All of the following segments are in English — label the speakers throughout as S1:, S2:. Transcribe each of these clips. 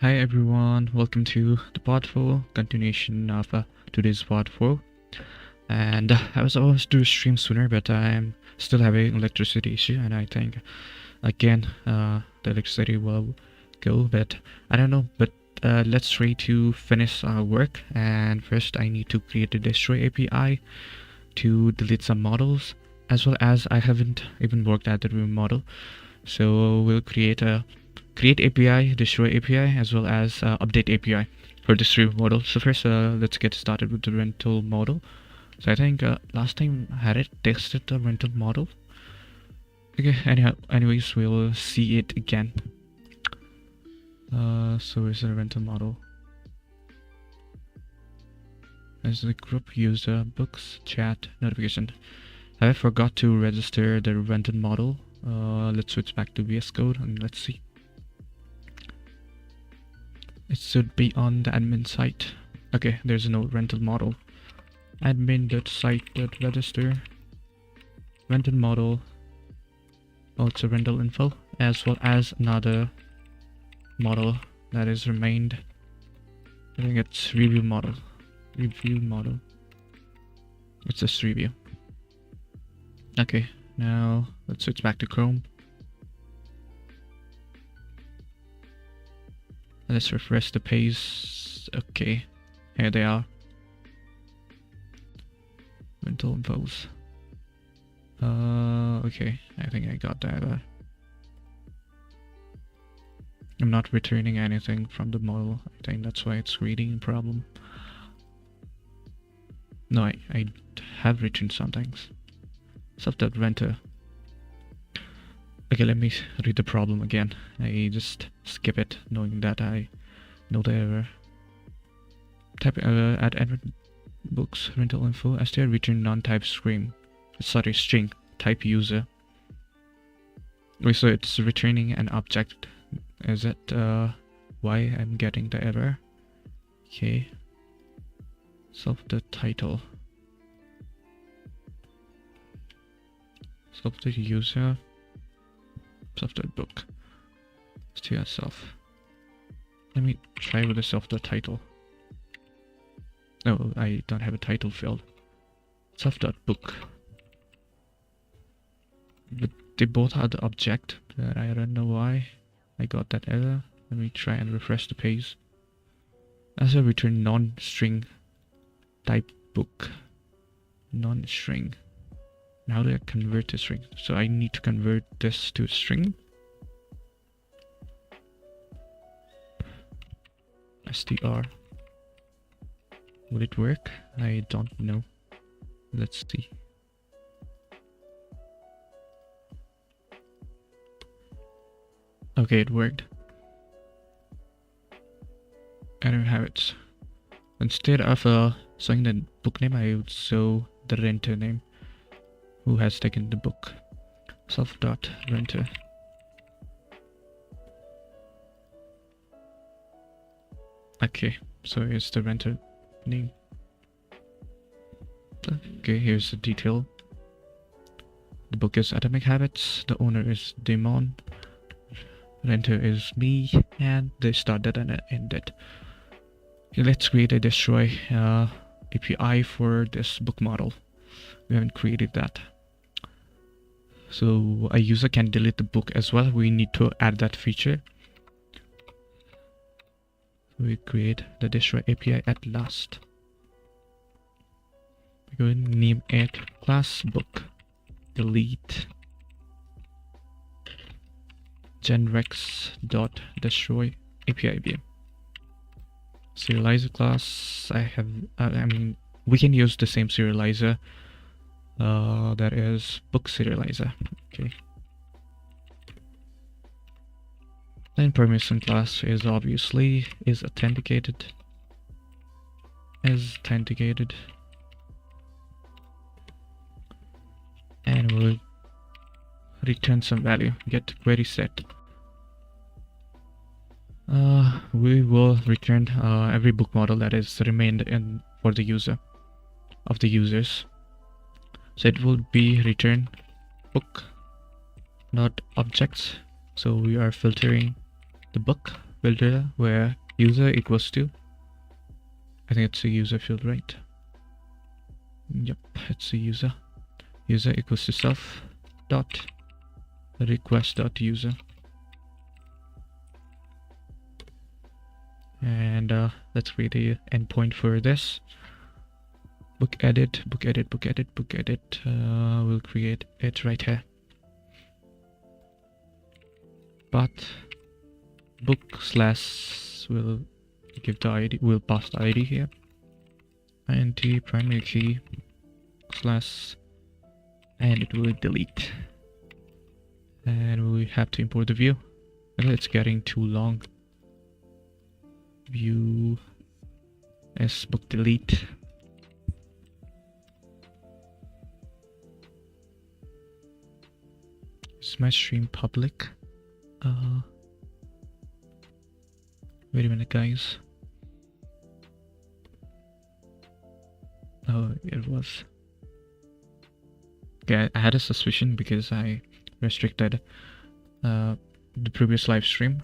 S1: Hi everyone, welcome to the part 4 continuation of today's part 4. And I was supposed to stream sooner, but I'm still having electricity issue, and I think again the electricity will go, but I don't know. But let's try to finish our work. And first I need to create a destroy API to delete some models, as well as I haven't even worked at the room model, so we'll create a create API, destroy API, as well as update API for this review model. So first, let's get started with the rental model. So I think last time I had it tested the rental model. Okay, anyways, we'll see it again. So is the rental model? As the group user, books, chat, notification. I forgot to register the rental model. Let's switch back to VS Code and let's see. It should be on the admin site. Okay, there's no rental model. Admin.site.register rental model. Oh, it's a rental info, as well as another model that is remained. I think it's review model. Review model. It's just review. Okay, now let's switch back to Chrome. Let's refresh the page. Okay, here they are. Rental infos. Okay, I think I got that. I'm not returning anything from the model. I think that's why it's reading a problem. No, I have returned some things. Self.renter. Okay, let me read the problem again. I just skip it, knowing that I know the error. Type add admin books rental info str return non-type string. String type user. Wait, so it's returning an object. Is it why I'm getting the error? Okay. Self.title. Self.user. Self.book. To yourself. Let me try with the self.title. No, I don't have a title field. Self.book. But they both are the object, but I don't know why I got that error. Let me try and refresh the page. As a return non-string type book. Non-string. And how do I convert to string? So I need to convert this to a string. str. Will it work? I don't know. Let's see. Okay, it worked. I don't have it. Instead of showing the book name, I would show the renter name. Who has taken the book? Self.renter. Okay, so here's the renter name. Okay, here's the detail. The book is Atomic Habits, the owner is Demon, renter is me, and the start date and end date. Okay, let's create a destroy API for this book model. We haven't created that. So a user can delete the book as well. We need to add that feature. We create the destroy API at last. We go and name it class book. Delete genrex.destroy API VM. Serializer class. I mean, we can use the same serializer. That is book serializer. Okay. Then permission class is obviously is authenticated. And we'll return some value. Get query set. We will return every book model that is remained in for the user of the users. So it will be return book, not objects. So we are filtering the book filter where user equals to, I think it's a user field, right? Yep, it's a user. User equals to self dot request dot user. And let's create a endpoint for this. Book edit, book edit, book edit, book edit. We'll create it right here. But book slash will give the ID. We'll pass the ID here. int primary key slash, and it will delete. And we have to import the view. It's getting too long. View as book delete. Is my stream public? Wait a minute, guys. Oh, it was. Okay, I had a suspicion because I restricted the previous live stream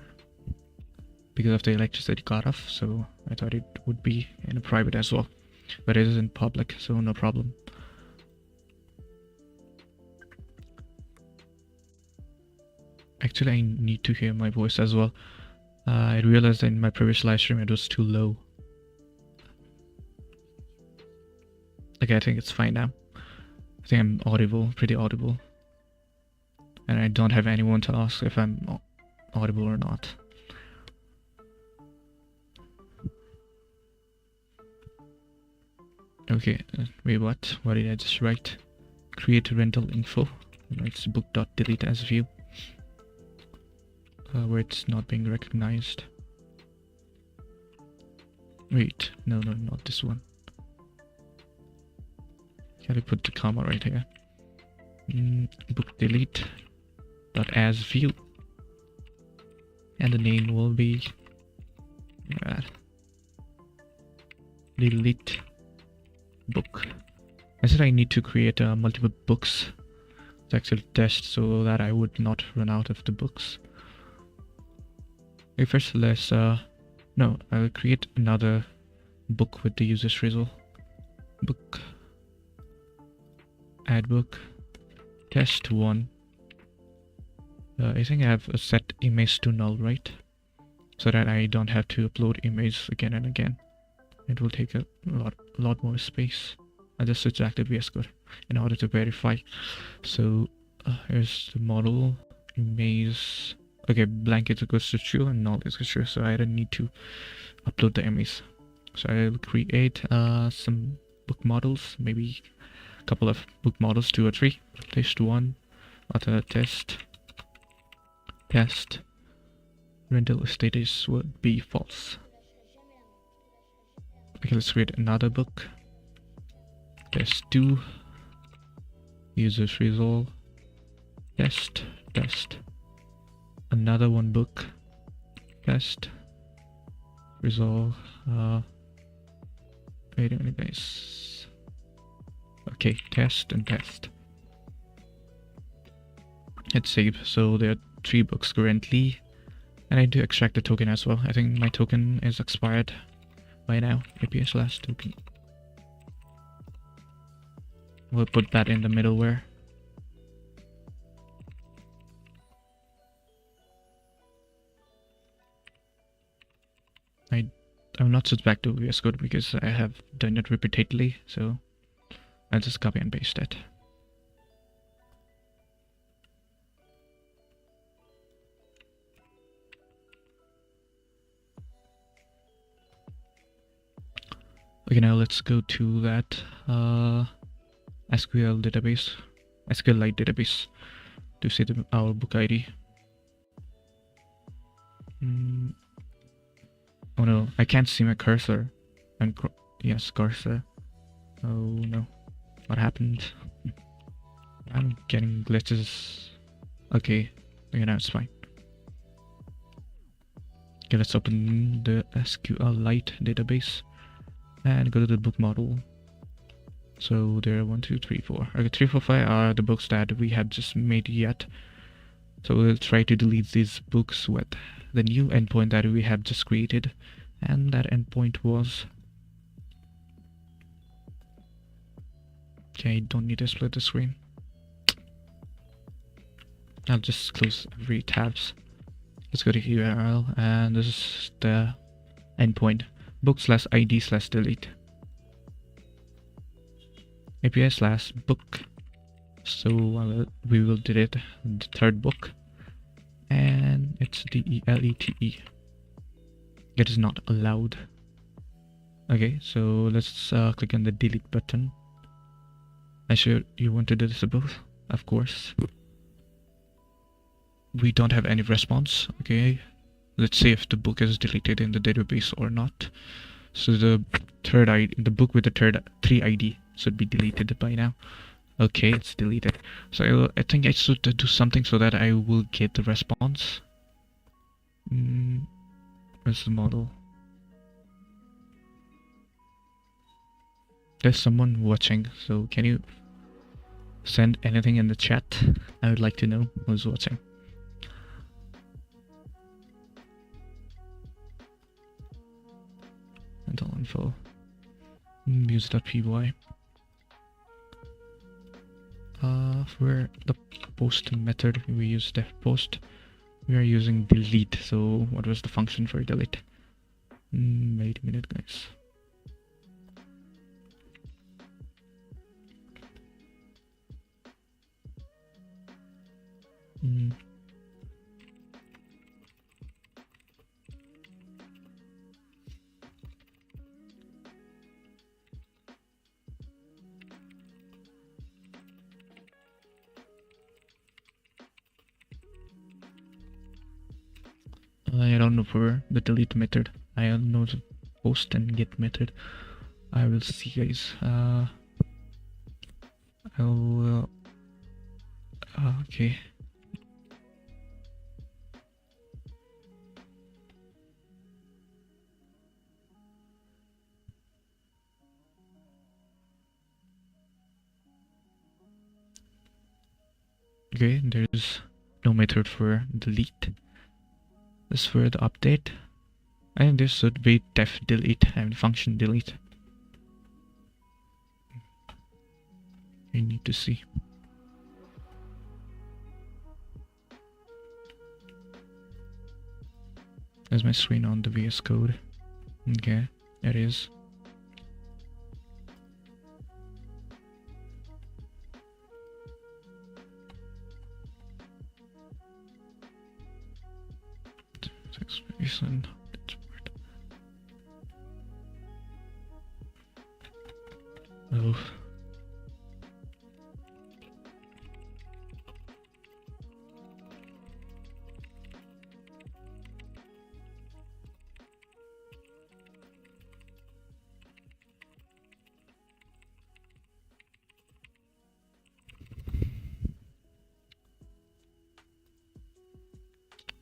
S1: because of the electricity cut off, so I thought it would be in a private as well, but it is in public, so no problem. Actually, I need to hear my voice as well. I realized that in my previous live stream it was too low. Okay, I think it's fine now. I think I'm audible, pretty audible. And I don't have anyone to ask if I'm audible or not. Okay, wait, what? What did I just write? Create rental info. It's book.delete as view. Where it's not being recognized. Wait, no, not this one. Gotta put the comma right here. Book delete dot as view, and the name will be delete book. I said I need to create multiple books to actually test so that I would not run out of the books. Okay, first let's no, I will create another book with the user's result. Book, add book, test one. I think I have a set image to null, right? So that I don't have to upload image again and again. It will take a lot more space. I just switch active VS Code in order to verify. So here's the model image. Okay, blank is equals to true and null is equals to true, so I don't need to upload the image. So I'll create some book models, maybe a couple of book models, 2 or 3. Test 1, author test, rental status would be false. Okay, let's create another book. Test 2, users result, test. Another one book, test, result. Wait a minute, guys. Okay, test and test. Hit save. So there are 3 books currently, and I need to extract the token as well. I think my token is expired by now. API/token. We'll put that in the middleware. I'm not switched back to VS Code because I have done it repeatedly, so I'll just copy and paste it. Okay, now let's go to that SQL database, SQLite database, to see our book ID. Oh no, I can't see my cursor. Yes, cursor. Oh no, what happened? I'm getting glitches. Okay, now it's fine. Okay, let's open the SQLite database and go to the book model. So there are 1, 2, 3, 4. Okay, 3, 4, 5 are the books that we have just made yet. So we'll try to delete these books with the new endpoint that we have just created, and that endpoint was, okay, I don't need to split the screen. I'll just close every tabs. Let's go to URL, and this is the endpoint, book/id/delete, API/book. So we will delete the third book, and it's delete. It is not allowed. Okay, so let's click on the delete button. I sure you want to disable, of course. We don't have any response. Okay, let's see if the book is deleted in the database or not. So the book with the three ID should be deleted by now. Okay, it's deleted. So I think I should do something so that I will get the response. Where's the model? There's someone watching, so can you send anything in the chat? I would like to know who's watching. Mental info. Muse.py. For the post method, we use def post. We are using delete. So what was the function for delete? Wait a minute, guys. I don't know for the delete method. I don't know the post and get method. I will see, guys. I will. Okay. Okay, there's no method for delete. This for the update. I think this should be def delete and function delete. We need to see. There's my screen on the VS Code. Okay, there it is. Reason. Oh.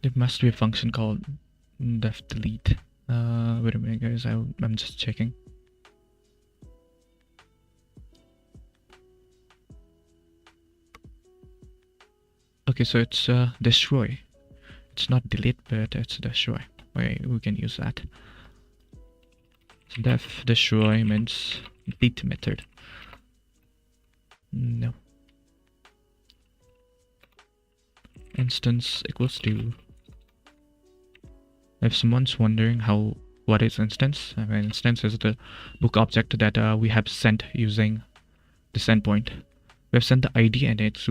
S1: There must be a function called def delete. Wait a minute, guys. I'm just checking. Okay, so it's destroy. It's not delete, but it's destroy. Okay, we can use that. So def destroy means delete method. No. Instance equals to. If someone's wondering what is instance, I mean, instance is the book object that we have sent using this endpoint. We have sent the ID, and it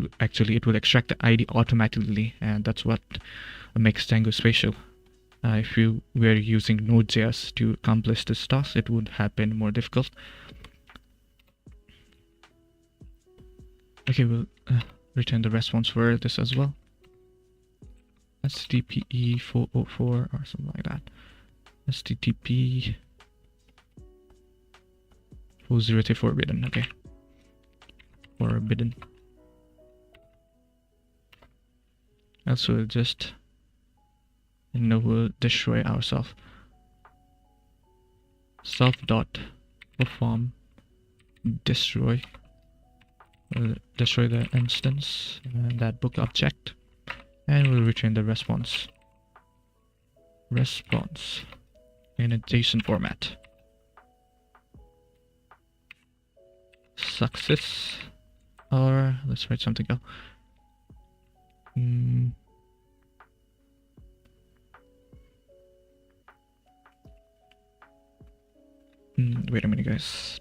S1: will extract the ID automatically, and that's what makes Django special. If you were using Node.js to accomplish this task, it would have been more difficult. Okay, we'll return the response for this as well. HTTP 404 or something like that. HTTP 403 forbidden. Okay, forbidden. Also, just we'll destroy ourselves. Self.perform destroy. We'll destroy the instance and that book object, and we'll return the response. response in a JSON format. Success, or let's write something else. Wait a minute, guys.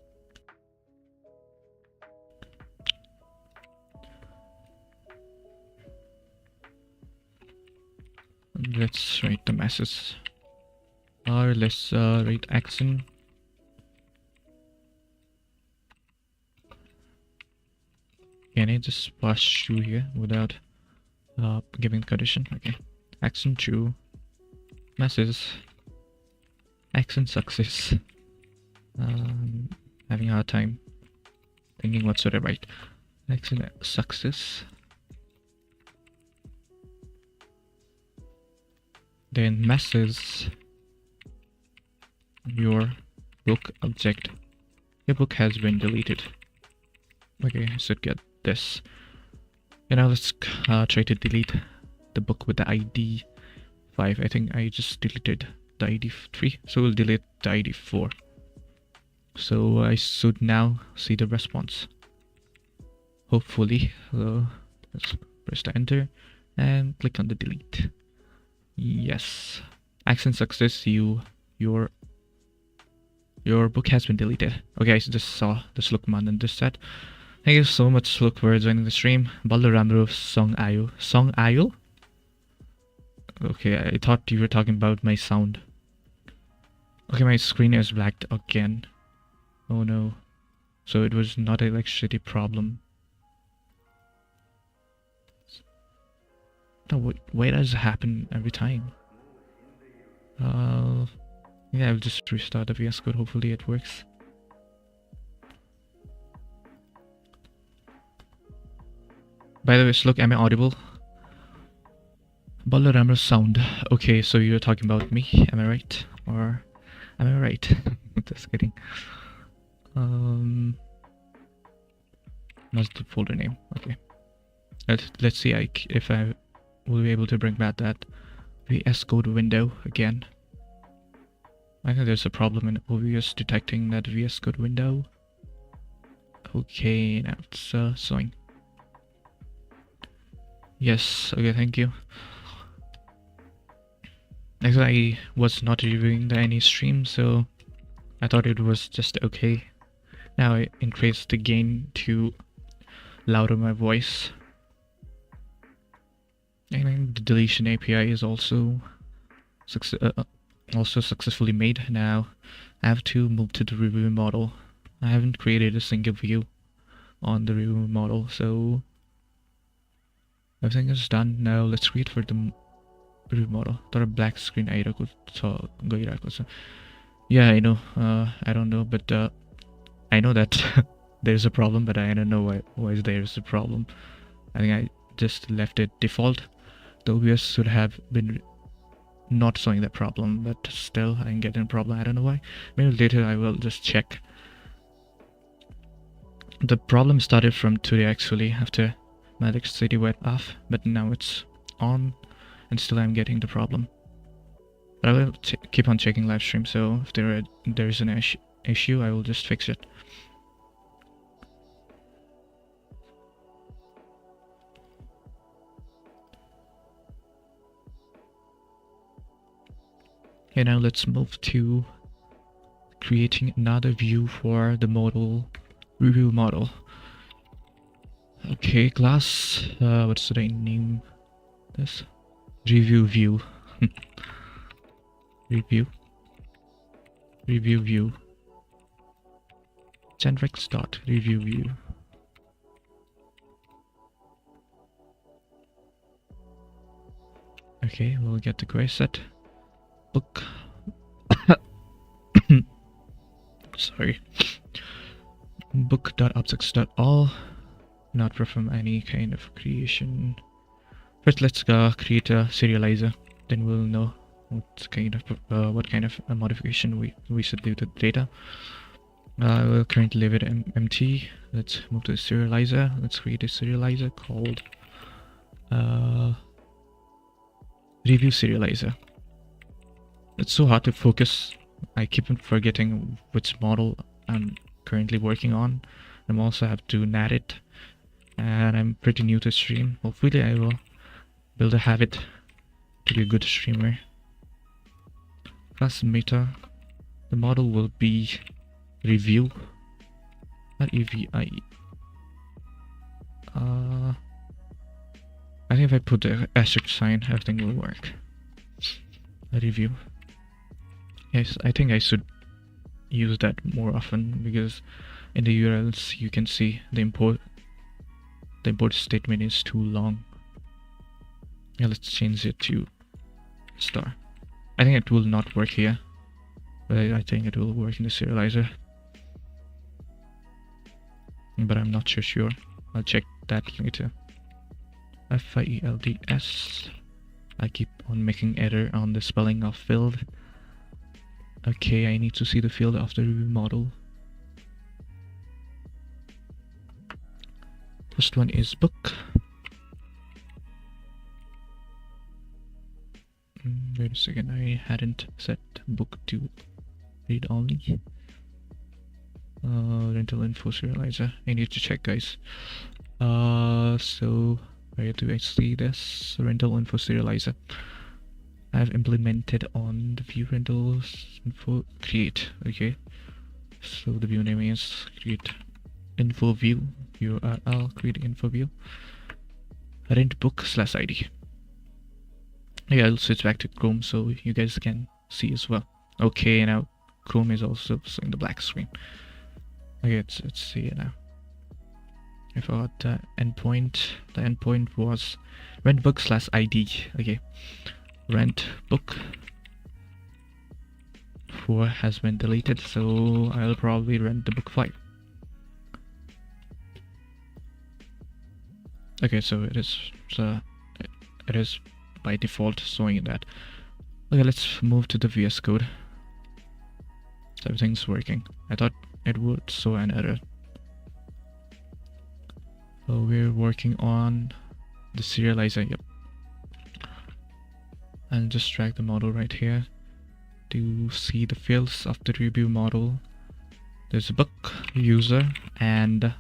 S1: Let's write the message, or let's write action. Can I just pass true here without giving the condition? Okay, action true, message, action success. Having a hard time thinking what should I write. Action success. Then message your book object. Your book has been deleted. Okay, I should get this. You know, let's try to delete the book with the ID 5. I think I just deleted the ID 3, so we'll delete the ID 4. So I should now see the response. Hopefully, let's press the enter and click on the delete. Yes, action success. Your book has been deleted. Okay, I just saw the Sluk command in this set. Thank you so much, Sluk, for joining the stream. Baldaramro Song Ayo. Song Ayo? Okay, I thought you were talking about my sound. Okay, my screen is blacked again. Oh no. So it was not an electricity problem. No, why does it happen every time? Yeah, I'll just restart the VS Code. Hopefully it works. By the way, look, am I audible? Balaramra sound. Okay, so you're talking about me, am I right? Or am I right? Just kidding. What's the folder name? Okay. Let's see if I will be able to bring back that VS Code window again. I think there's a problem in OBS detecting that VS Code window. Okay, now it's showing. Yes, okay, thank you. Actually, I was not reviewing any stream, so I thought it was just okay. Now I increased the gain to louder my voice. I think the deletion API is also successfully made. Now I have to move to the review model. I haven't created a single view on the review model, so everything is done. Now let's create for the review model. There black screen yeah, I know. I don't know, but I know that there's a problem, but I don't know why there's a problem. I think I just left it default. The OBS should have been not showing that problem, but still I'm getting a problem. I don't know why. Maybe later I will just check. The problem started from today actually, after my electricity went off, but now it's on and still I'm getting the problem. But I will keep on checking live stream, so if there is an issue, I will just fix it. Okay, now let's move to creating another view for the model review model. Okay, class, what should I name this? Review view. Review view. Generics dot review view. Okay, we'll get the query set. Book. Sorry. Book.objects.all. Not perform any kind of creation. First, let's create a serializer. Then we'll know what kind of modification we should do to the data. We'll currently leave it empty. Let's move to the serializer. Let's create a serializer called review serializer. It's so hard to focus. I keep on forgetting which model I'm currently working on. I also have to narrate, and I'm pretty new to stream. Hopefully I will build a habit to be a good streamer. Class meta. The model will be review, not EVI. I think if I put the asterisk sign, everything will work. A review. Yes, I think I should use that more often because in the URLs you can see the import statement is too long. Yeah, let's change it to star. I think it will not work here, but I think it will work in the serializer. But I'm not sure. I'll check that later. FIELDS. I keep on making error on the spelling of field. Okay, I need to see the field of the review model. First one is book. Wait a second, I hadn't set book to read only. Rental info serializer. I need to check, guys. So where do I see this? Rental info serializer. I've implemented on the view rentals info create. Okay, so the view name is create info view URL create info view rent book /id. Yeah, I'll switch back to Chrome so you guys can see as well. Okay, now Chrome is also showing the black screen. Okay, let's see it now. I forgot the endpoint. The endpoint was rent book /id. Okay, rent book 4 has been deleted, so I'll probably rent the book 5. Okay, so it is by default showing that. Okay, let's move to the VS Code. So everything's working. I thought it would show an error. So we're working on the serializer. Yep. And just drag the model right here to see the fields of the review model. There's a book, user, and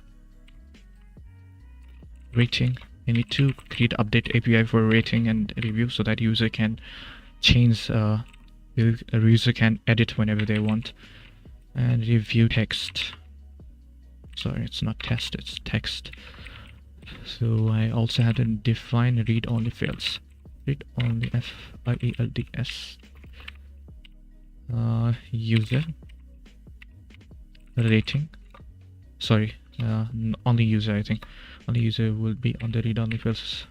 S1: rating. You need to create update API for rating and review so that user can change. A user can edit whenever they want. And review text. Sorry, it's not test, it's text. So I also had to define read-only fields. Read-only FIELDS. User. Rating. Sorry, only user, I think. Only user will be on the read-only fields.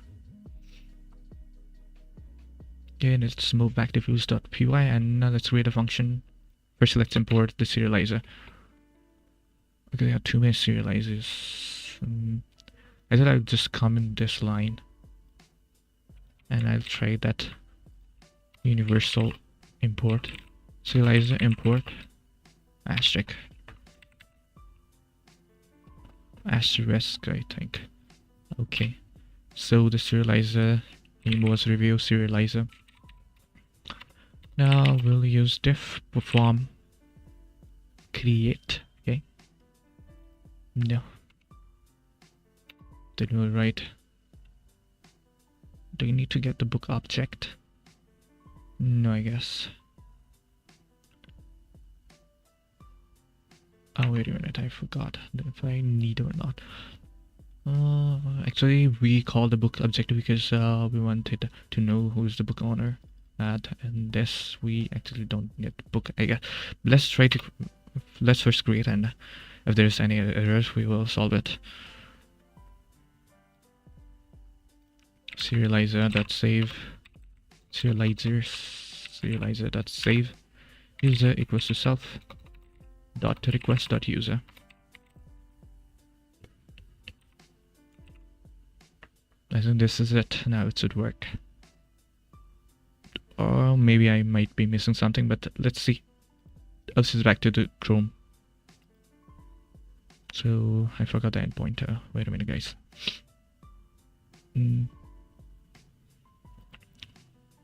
S1: Okay, let's move back to views.py and now let's create a function. First, let's import the serializer. Okay, there are too many serializers. I thought I'll just comment this line and I'll try that universal import. Serializer import asterisk. Asterisk, I think. Okay, so the serializer name was review serializer. Now we'll use diff perform create. Okay, no, then we'll write, do you need to get the book object? No, I guess. Oh, wait a minute, I forgot if I need or not. Actually, we call the book object because we wanted to know who's the book owner. And this we actually don't need book, I guess. Let's first create, and if there's any errors, we will solve it. Serializer.save. Serializer.save. User equals to self. Dot request dot user. I think this is it. Now it should work. Or maybe I might be missing something, but let's see. I'll switch back to the Chrome. So I forgot the endpoint. Wait a minute, guys. The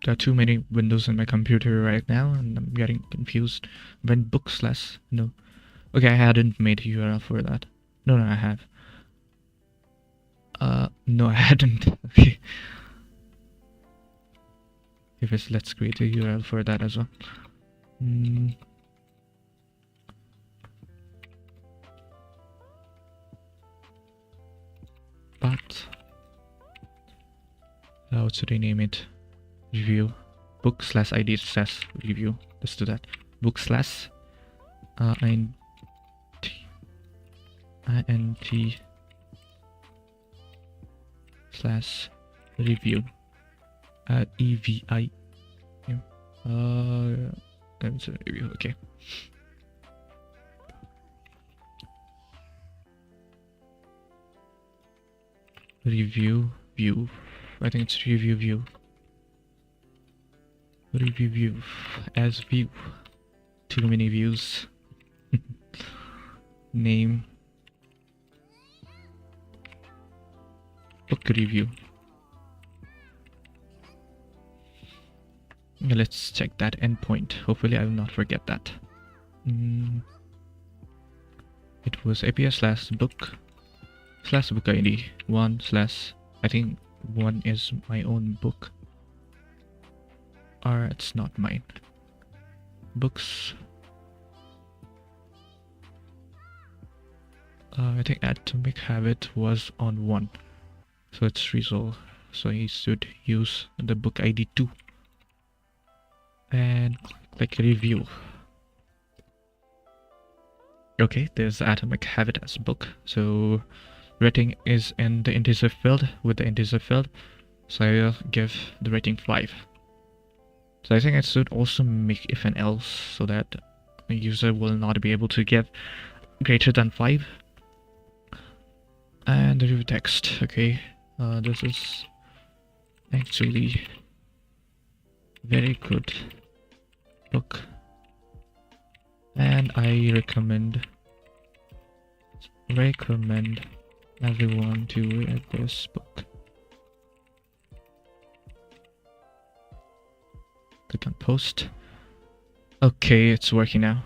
S1: got too many windows in my computer right now, and I'm getting confused. When book slash no. Okay, I hadn't made a URL for that. No, I have. No, I hadn't. Okay. Let's create a URL for that as well. But how should I name it? Review book slash ID slash review. Let's do that. Book slash int slash review EVI. That's a review. Okay. Review view. I think it's review view. Review view as view. Too many views. Name. Book review. Let's check that endpoint. Hopefully I will not forget that. It was API slash book ID 1 slash, I think 1 is my own book, or it's not mine. Books. I think atomic habit was on 1, so it's resolved. So he should use the book ID 2 and click review. Okay, there's atomic habit as book, so rating is in the integer field with the integer field, so I will give the rating 5. So I think I should also make if and else so that the user will not be able to give greater than 5. And the review text. Okay, this is actually very good book, and I recommend everyone to read this book. Click on post. Okay, it's working now.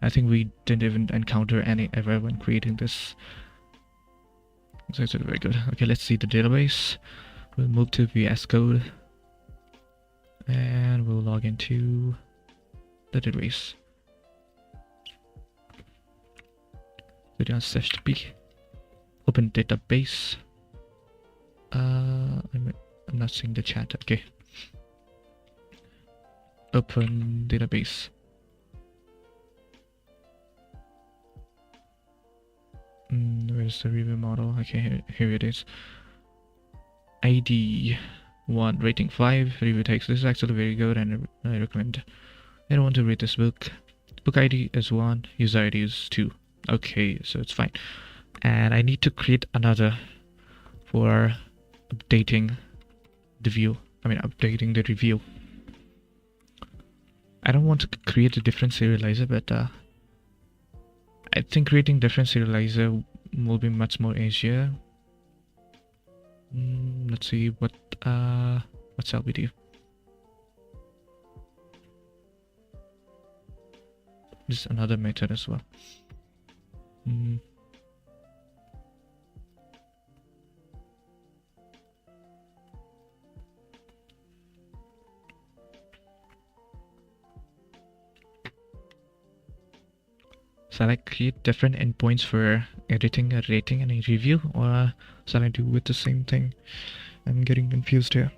S1: I think we didn't even encounter any error when creating this. It's actually very good. Okay, let's see the database. We'll move to VS Code and we'll log into the database. .b. Open database. I'm not seeing the chat. Okay. Open database. Where's the review model? Okay, here it is. ID 1, rating 5, review text. This is actually very good, and I recommend anyone to read this book. Book ID is 1, user ID is 2. Okay, so it's fine. And I need to create another for updating the view. Updating the review. I don't want to create a different serializer, but I think creating different serializer will be much more easier. Let's see what shall we do. This is another method as well. Shall I create different endpoints for editing, a rating, and a review, or shall I do with the same thing? I'm getting confused here.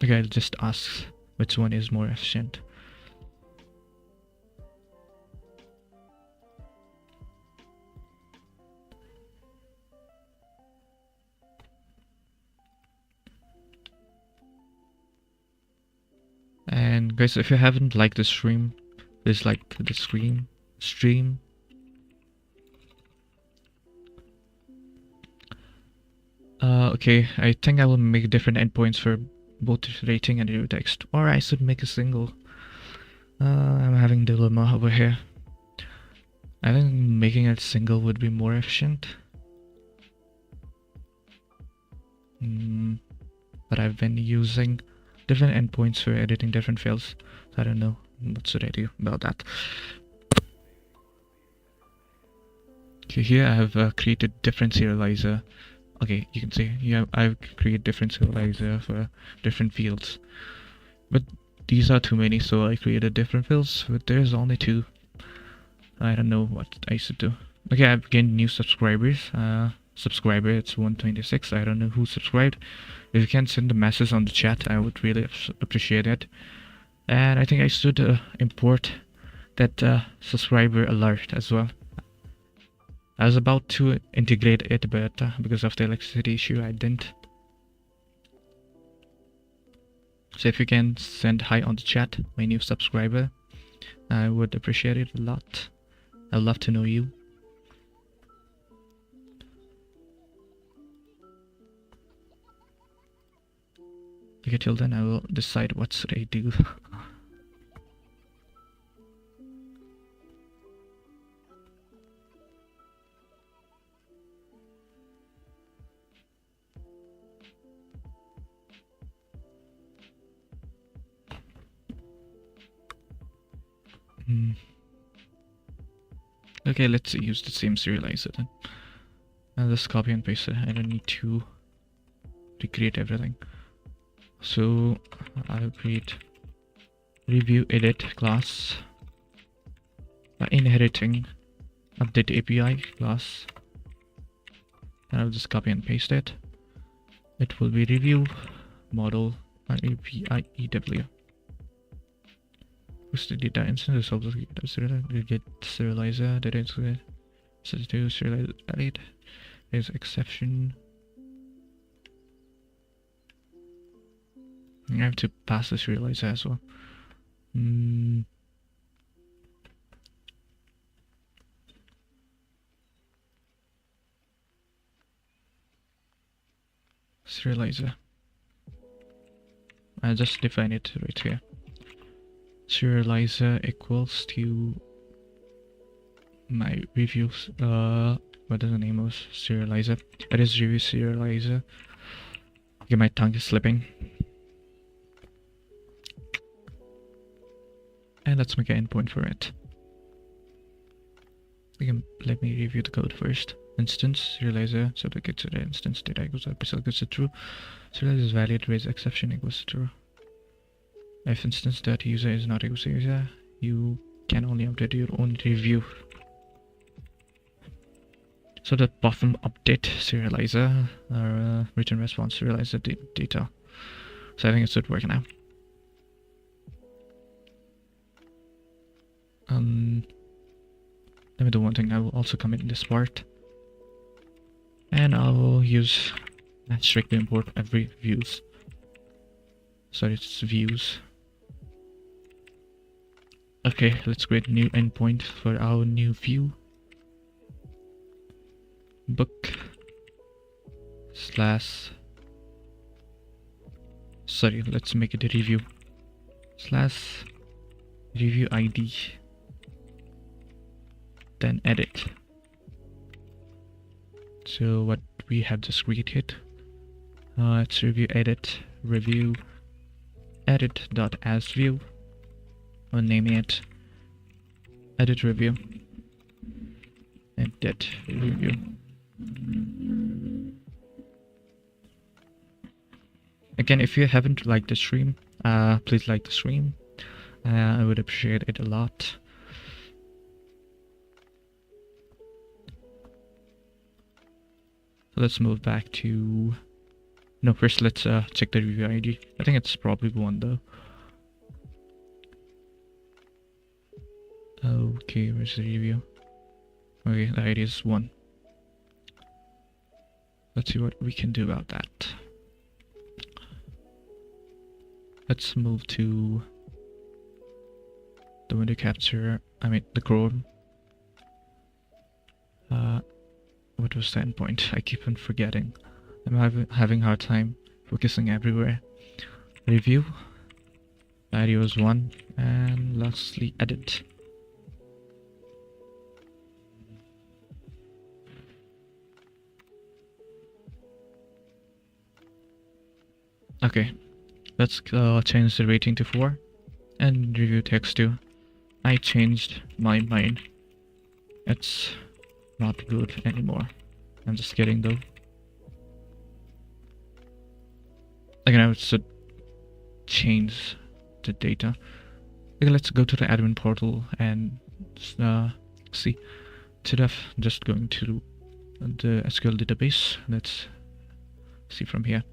S1: Okay, I'll just ask which one is more efficient. And guys, if you haven't liked the stream, please like the stream. Okay, I think I will make different endpoints for both rating and review text, or I should make a single. I'm having a dilemma over here. I think making it single would be more but but I've been using different endpoints for editing different files. So I don't know what should I do about that. Okay, here I have created different serializer. Okay, you can see here I've created different serializer for different fields, but these are too many, so I created different fields, but there's only 2. I don't know what I should do. Okay, I've gained new subscribers. Subscriber, it's 126. I don't know who subscribed. If you can send a message on the chat, I would really appreciate it. And I think I should import that subscriber alert as well. I was about to integrate it, but because of the electricity issue, I didn't. So if you can send hi on the chat, my new subscriber, I would appreciate it a lot. I'd love to know you. Okay, till then I will decide what should I do. Okay, let's use the same serializer then. I'll just copy and paste it. I don't need to recreate everything. So I'll create review edit class by inheriting update API class, and I'll just copy and paste it. It will be review model API EW. Who's the data instance? Also get serializer, data instance, to serialize valid. There's exception. I have to pass the serializer as well. Serializer. I just define it right here. Serializer equals to my reviews. What is the name of serializer? It is review serializer. Okay, my tongue is slipping. And let's make an endpoint for it. Again, let me review the code first. Instance serializer subject gets to the instance data equals episode gets to true. Serializer is valid, raise exception equals to true. If instance that user is not equal to user, you can only update your own review. So the bottom update serializer or return response serializer data. So I think it should work now. Let me do one thing. I will also commit in this part, and I will use asterisk to import every views. Sorry, it's views. Okay, let's create a new endpoint for our new view. Book slash. Sorry, let's make it a review slash review ID. Then edit. So what we have just created, it's review edit review edit.asView. I'll name it edit review edit review. Again, if you haven't liked the stream, please like the stream. I would appreciate it a lot. So let's move back to... No, first let's check the review ID. I think it's probably 1 though. Okay, where's the review? Okay, the ID is 1. Let's see what we can do about that. Let's move to the window capture. I mean the Chrome. What was the endpoint? I keep on forgetting. I'm having a hard time focusing everywhere. Review. The ID was 1, and lastly edit. Okay, let's change the rating to 4 and review text to. I changed my mind. It's not good anymore. I'm just kidding though. Again, I should change the data. Okay, let's go to the admin portal and see. Instead of just going to the SQL database, let's see from here.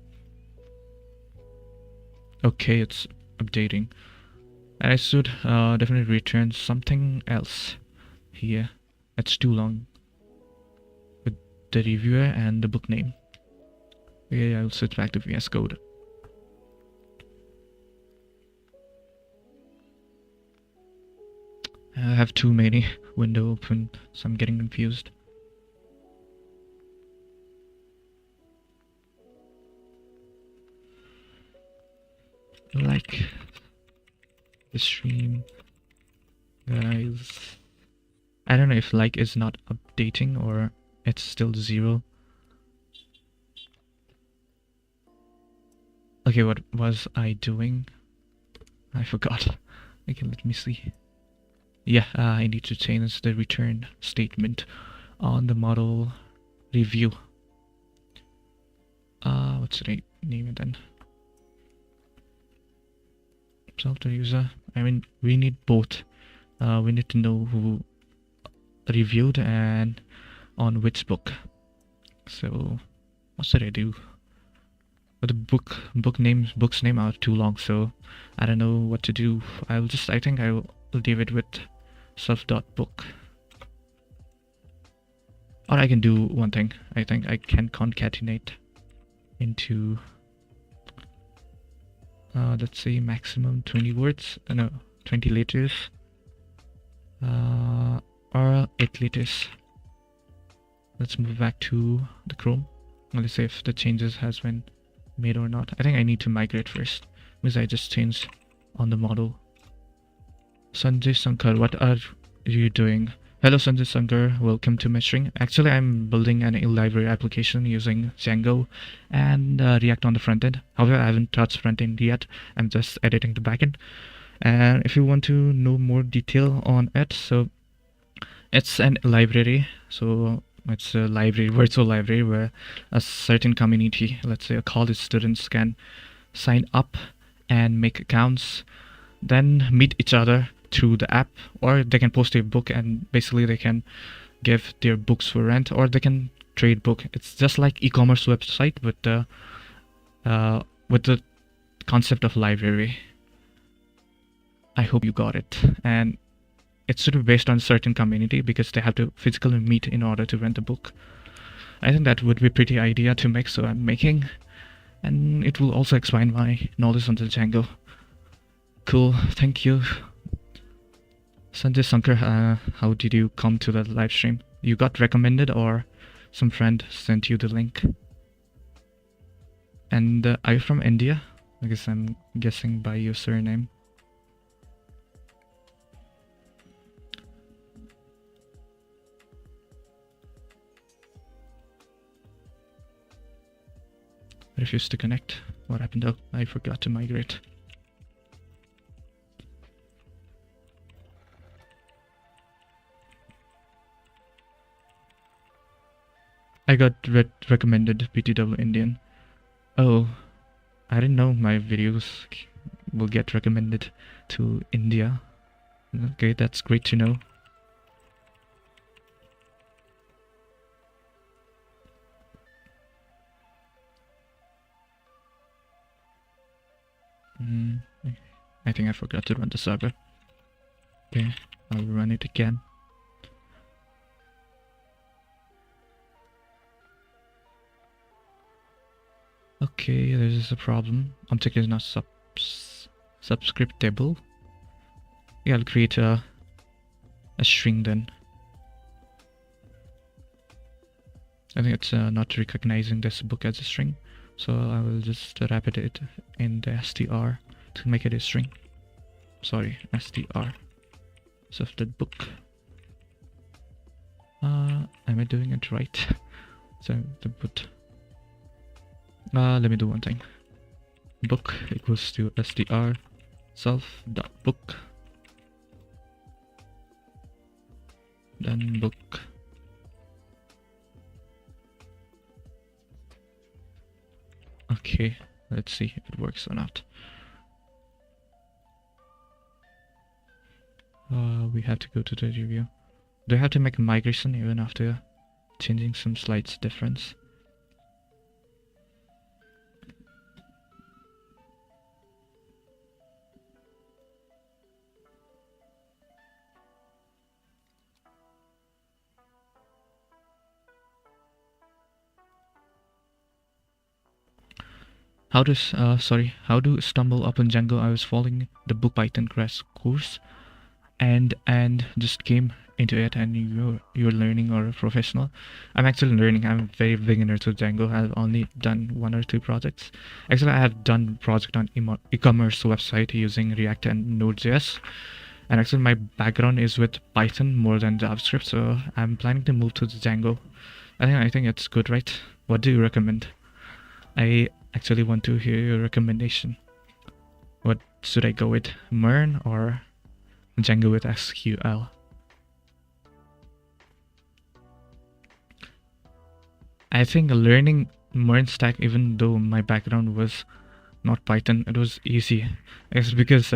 S1: Okay, it's updating. And I should definitely return something else here. It's too long with the reviewer and the book name. Okay, I'll switch back to VS Code. I have too many windows open, so I'm getting confused. Like the stream, guys. I don't know if like is not updating or it's still 0. Okay, what was I doing? I forgot. Okay, let me see. Yeah, I need to change the return statement on the model review. What's the name it then? Self the user. I mean, we need both. We need to know who reviewed and on which book. So, what should I do? But the book's name are too long, so I don't know what to do. I think I will leave it with self.book. Or I can do one thing. I think I can concatenate into let's say maximum 20 words. No, 20 letters. Or 8 letters. Let's move back to the Chrome. Let's see if the changes has been made or not. I think I need to migrate first because I just changed on the model. Sanjay Sankar, what are you doing? Hello Sanjay Sankar, welcome to my string. Actually, I'm building an eLibrary application using Django and React on the front end. However, I haven't touched front end yet. I'm just editing the backend. And if you want to know more detail on it, so it's an library. So it's a library, virtual library, where a certain community, let's say a college students, can sign up and make accounts, then meet each other through the app, or they can post a book and basically they can give their books for rent, or they can trade book. It's just like e-commerce website with the concept of library. I hope you got it. And it's sort of based on a certain community because they have to physically meet in order to rent a book. I think that would be a pretty idea to make, so I'm making, and it will also expand my knowledge on the Django. Cool, thank you. Sanjay Sankar, how did you come to the live stream? You got recommended or some friend sent you the link? And are you from India? I guess I'm guessing by your surname. Refused to connect. What happened? Oh, I forgot to migrate. I got recommended BTW Indian. Oh, I didn't know my videos will get recommended to India. Okay, that's great to know. I think I forgot to run the server. Okay, I'll run it again. Okay, there's a problem. Object is not subscriptable. Yeah, I'll create a string then. I think it's not recognizing this book as a string, so I will just wrap it in the str to make it a string. Sorry, str. So the book. Am I doing it right? So the boot. Let me do one thing. book equals to str self dot book, then book. Okay, let's see if it works or not. We have to go to the review. Do I have to make a migration even after changing some slight difference? How to stumble upon Django? I was following the book Python crash course and just came into it, and you're learning or a professional. I'm actually learning. I'm very beginner to Django. I've only done 1 or 2 projects. Actually, I have done project on e-commerce website using React and Node.js. And actually my background is with Python more than JavaScript, so I'm planning to move to the Django. I think it's good, right? What do you recommend? I actually want to hear your recommendation. What should I go with, Mern or Django with SQL? I think learning Mern stack, even though my background was not Python, it was easy. It's because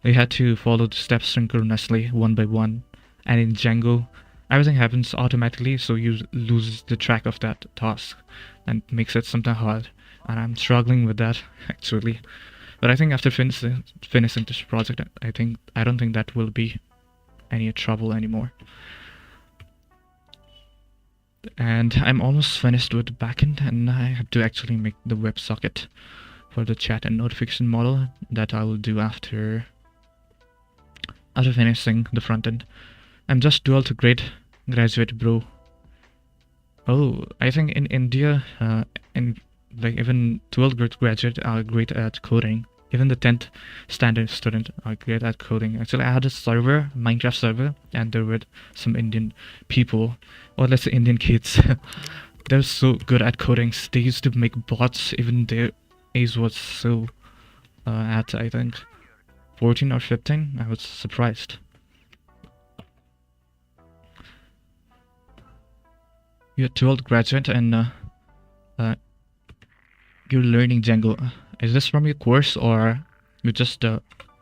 S1: we had to follow the steps synchronously, one by one, and in Django everything happens automatically, so you lose the track of that task and makes it sometimes hard, and I'm struggling with that actually. But I think after finishing this project, I don't think that will be any trouble anymore. And I'm almost finished with the backend, and I have to actually make the WebSocket for the chat and notification model that I will do after finishing the front end. I'm just 12th grade graduate, bro. Oh, I think in India, in like even 12th grade graduate are great at coding. Even the 10th standard student are great at coding. Actually, I had a server, Minecraft server, and there were some Indian people, or let's say Indian kids. They're so good at coding. They used to make bots. Even their age was so at I think 14 or 15. I was surprised. You're 12th graduate and you're learning Django. Is this from your course or you're just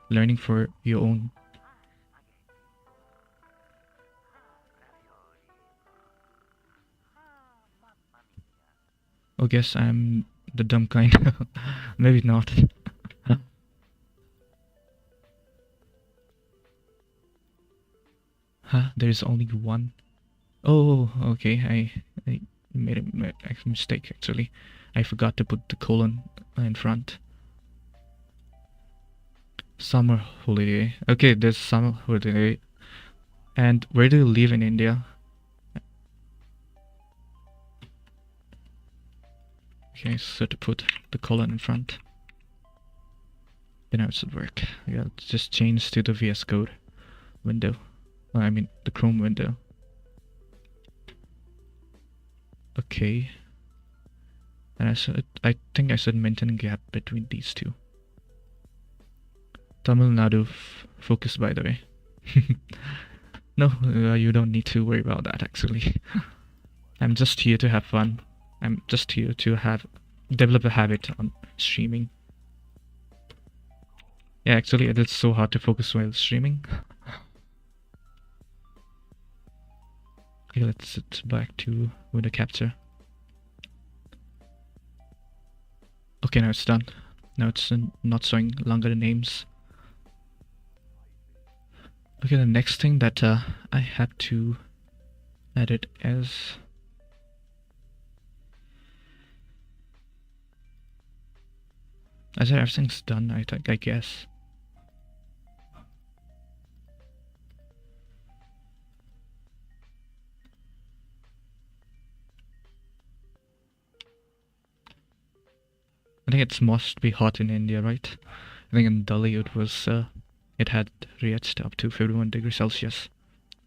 S1: learning for your own? I guess I'm the dumb kind. Maybe not. Huh? There's only one. Oh, okay. I made a mistake actually. I forgot to put the colon in front. Summer holiday. Okay, there's summer holiday. And where do you live in India? Okay, so to put the colon in front. Then how should work. Yeah, just change to the VS Code window. I mean the Chrome window. Okay. And I think I should maintain a gap between these two. Tamil Nadu focus, by the way. No, you don't need to worry about that actually. I'm just here to have fun. I'm just here to develop a habit on streaming. Yeah, actually it is so hard to focus while streaming. Okay, let's sit back to window capture. Okay, now it's done. Now it's not showing longer names. Okay, the next thing that I had to edit is I said everything's done, I guess. I think it must be hot in India, right? I think in Delhi it had reached up to 51 degrees Celsius.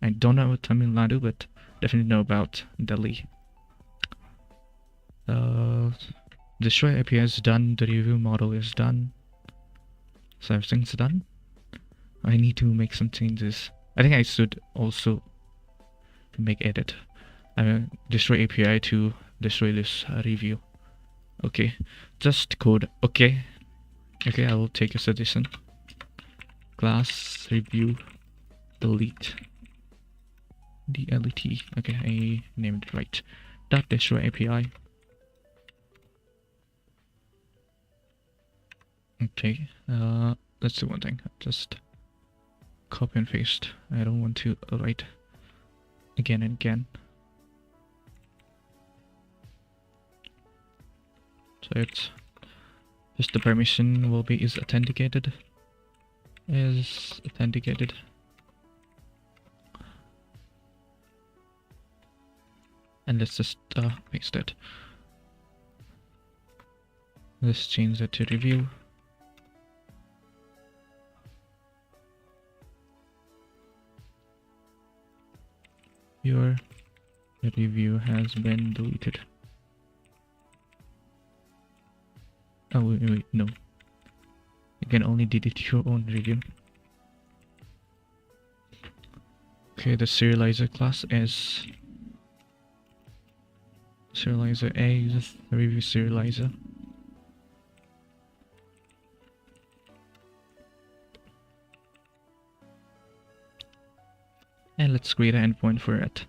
S1: I don't know about Tamil Nadu, but definitely know about Delhi. Destroy API is done. The review model is done. So everything's done. I need to make some changes. I think I should also make edit. I mean, destroy API to destroy this review. Okay, just code. Okay, I will take a suggestion. Class review delete. DLET. Okay, I named it right. Dot destroy API. Okay, let's do one thing. Just copy and paste. I don't want to write again and again. So it's just the permission will be is authenticated. Is authenticated. And let's just paste it. Let's change it to review. Your review has been deleted. Oh wait, no. You can only delete your own review. Okay, the serializer class is serializer A, just review serializer. And let's create an endpoint for it.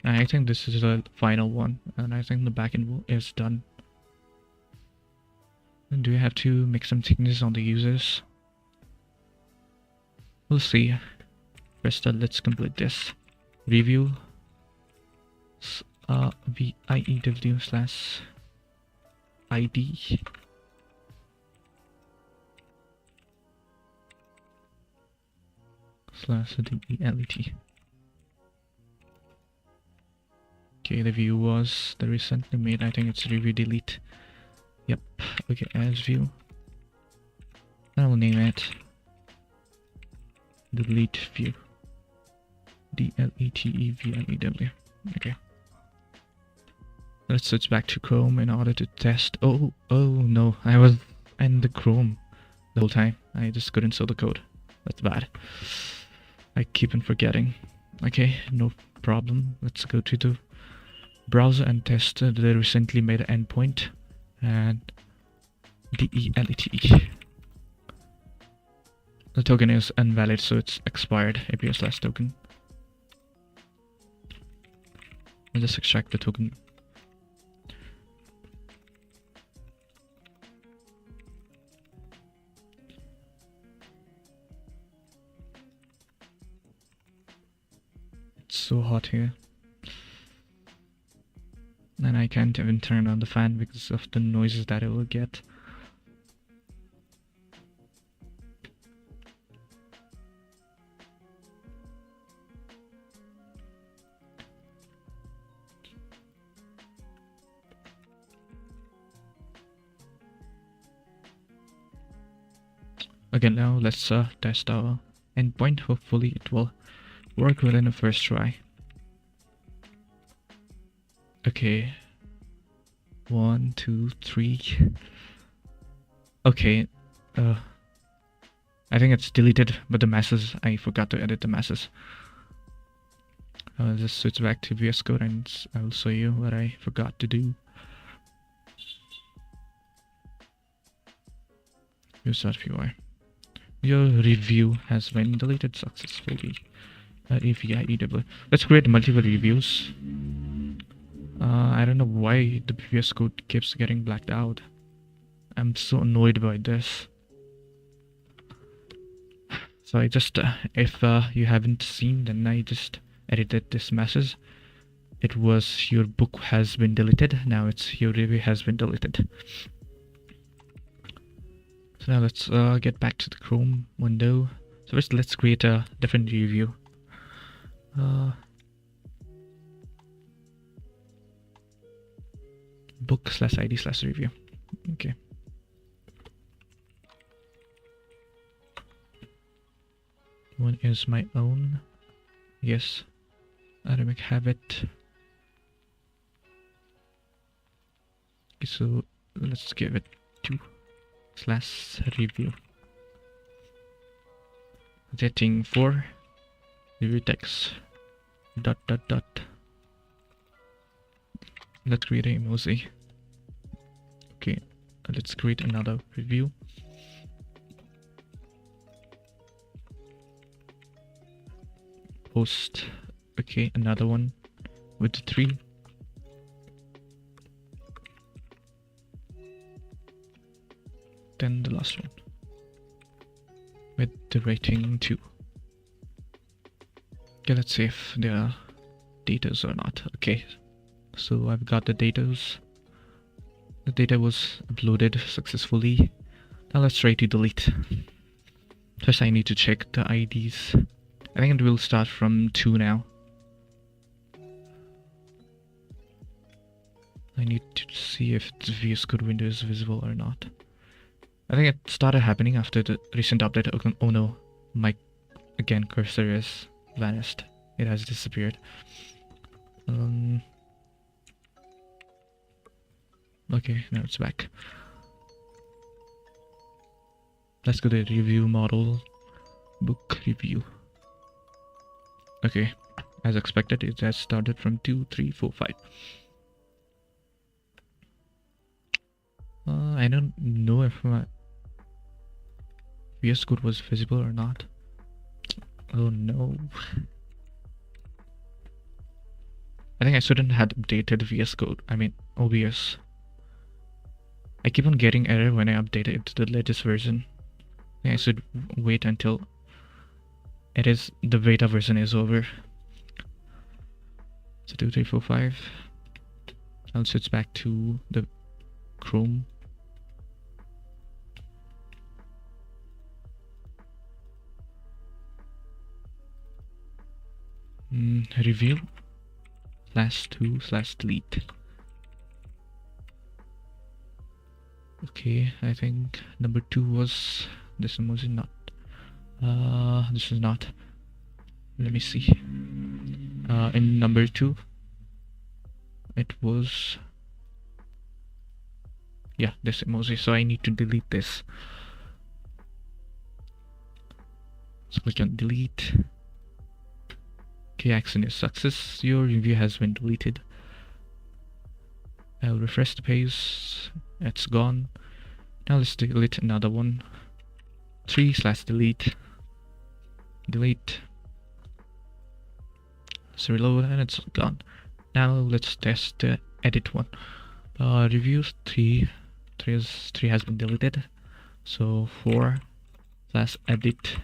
S1: I think this is the final one, and I think the backend is done. And do we have to make some changes on the users? We'll see. First, let's complete this. Review VIEW slash ID. Slash DELET. Okay, the view was the recently made. I think it's review delete. Yep. Okay, as view. I will name it delete view. DLETEVIEW. Okay. Let's switch back to Chrome in order to test. Oh no, I was in the Chrome the whole time. I just couldn't show the code. That's bad. I keep on forgetting. Okay, no problem. Let's go to the browser and test the recently made endpoint and DELET. The token is invalid, so it's expired. API/token. I'll just extract the token. It's so hot here. And I can't even turn on the fan because of the noises that it will get. Okay, now let's test our endpoint. Hopefully it will work within the first try. Okay. 1, 2, 3. Okay. I think it's deleted, but the message, I forgot to edit the message. I'll just switch back to VS Code and I will show you what I forgot to do. Use.py. Your review has been deleted successfully. VIEW. Let's create multiple reviews. I don't know why the VS Code keeps getting blacked out. I'm so annoyed by this. So I just, if you haven't seen, then I just edited this message. It was your book has been deleted. Now it's your review has been deleted. So now let's get back to the Chrome window. So first let's create a different review. book/id/review. Okay. One is my own. Yes. Atomic habit. Okay, so let's give it 2/review. Setting for review text dot dot dot. Let's create an emoji. Okay, let's create another review. Post. Okay, another one with 3. Then the last one with the rating 2. Okay, let's see if there are datas or not. Okay, so I've got the datas. The data was uploaded successfully. Now let's try to delete. First I need to check the IDs. I think it will start from 2 now. I need to see if the VS Code window is visible or not. I think it started happening after the recent update. Oh no, my cursor is vanished. It has disappeared. Okay, now it's back. Let's go to review model, book review. Okay, as expected, it has started from 2, 3, 4, 5. I don't know if my VS Code was visible or not. Oh no. I think I shouldn't have updated VS Code. I mean OBS. I keep on getting error when I update it to the latest version. I think I should wait until the beta version is over. So 2, 3, 4, 5. I'll switch back to the Chrome. Review /2/delete. Okay, I think number 2 was this one. Was it not? This is not. Let me see. In number 2 it was, yeah, this emoji. So I need to delete this. So click on delete. Okay, action is success. Your review has been deleted. I'll refresh the page. It's gone. Now let's delete another one. 3/delete. Delete. Let's reload and it's gone. Now let's test the edit one. Reviews 3 has been deleted. So 4/edit.